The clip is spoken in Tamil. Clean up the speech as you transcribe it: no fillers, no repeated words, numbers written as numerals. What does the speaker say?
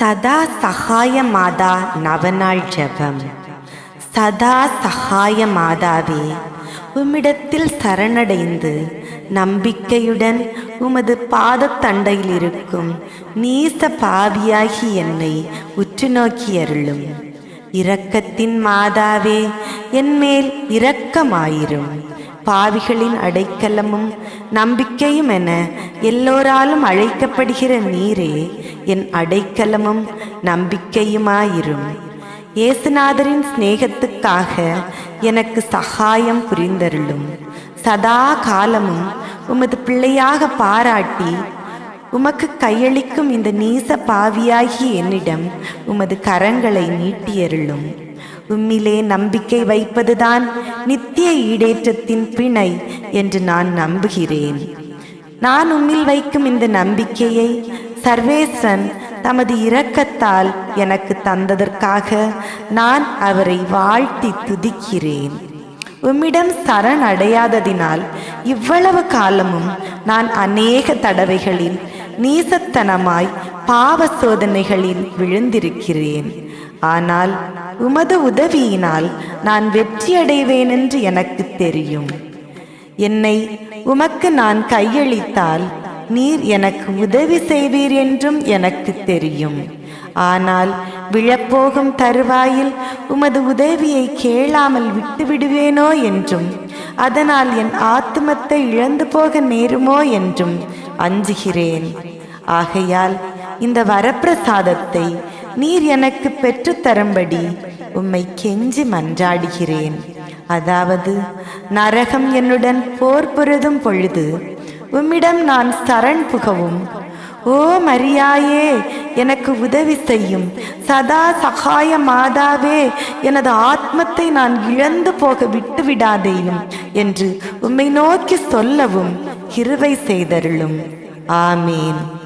சதா சகாய மாதா நவநாள் ஜெபம். சதா சகாய மாதாவே, உம்மிடத்தில் சரணடைந்து நம்பிக்கையுடன் உமது பாதத்தண்டையில் இருக்கும் நீச பாவியாகி என்னை உற்று நோக்கி அருளும். இரக்கத்தின் மாதாவே, என்மேல் இரக்கமாயிரும். பாவிகளின் அடைக்கலமும் நம்பிக்கையும் என எல்லோராலும் அழைக்கப்படுகிற நீரே என் அடைக்கலமும் நம்பிக்கையுமாயிரும். இயேசுநாதரின் சிநேகத்துக்காக எனக்கு சகாயம் புரிந்தருளும். சதா காலமும் உமது பிள்ளையாக பாராட்டி உமக்கு கையளிக்கும் இந்த நீச பாவியாகி என்னிடம் உமது கரங்களை நீட்டியருளும். உம்மிலே நம்பிக்கை வைப்பதுதான் நித்திய ஈடேற்றத்தின் பிணை என்று நான் நம்புகிறேன். நான் உம்மில் வைக்கும் இந்த நம்பிக்கையை சர்வேசன் தமது இரக்கத்தால் எனக்கு தந்ததற்காக நான் அவரை வாழ்த்தி துதிக்கிறேன். உம்மிடம் சரணடையாததினால் இவ்வளவு காலமும் நான் அநேக தடவைகளில் நீசத்தனமாய் பாவ சோதனைகளில் விழுந்திருக்கிறேன். ஆனால் உமது உதவியினால் நான் வெற்றியடைவேன் என்று எனக்கு தெரியும். என்னை உமக்கு நான் கையளித்தால் நீர் எனக்கு உதவி செய்வீர் என்றும் எனக்கு தெரியும். ஆனால் விழப்போகும் தருவாயில் உமது உதவியை கேளாமல் விட்டுவிடுவேனோ என்றும் அதனால் என் ஆத்துமத்தை இழந்து போக நேருமோ என்றும் அஞ்சுகிறேன். ஆகையால் இந்த வரப்பிரசாதத்தை நீர் எனக்கு பெற்றுத்தரும்படி உம்மை கெஞ்சி மன்றாடுகிறேன். அதாவது, நரகம் என்னுடன் போர் புரிதும் பொழுது உம்மிடம் நான் சரண் புகவும், ஓ மரியாயே, எனக்கு உதவி செய்யும். சதா சகாய மாதாவே, எனது ஆத்மத்தை நான் இழந்து போக விட்டு விடாதேயும் என்று உம்மை நோக்கி சொல்லவும் கிருபை செய்தருளும். ஆமேன்.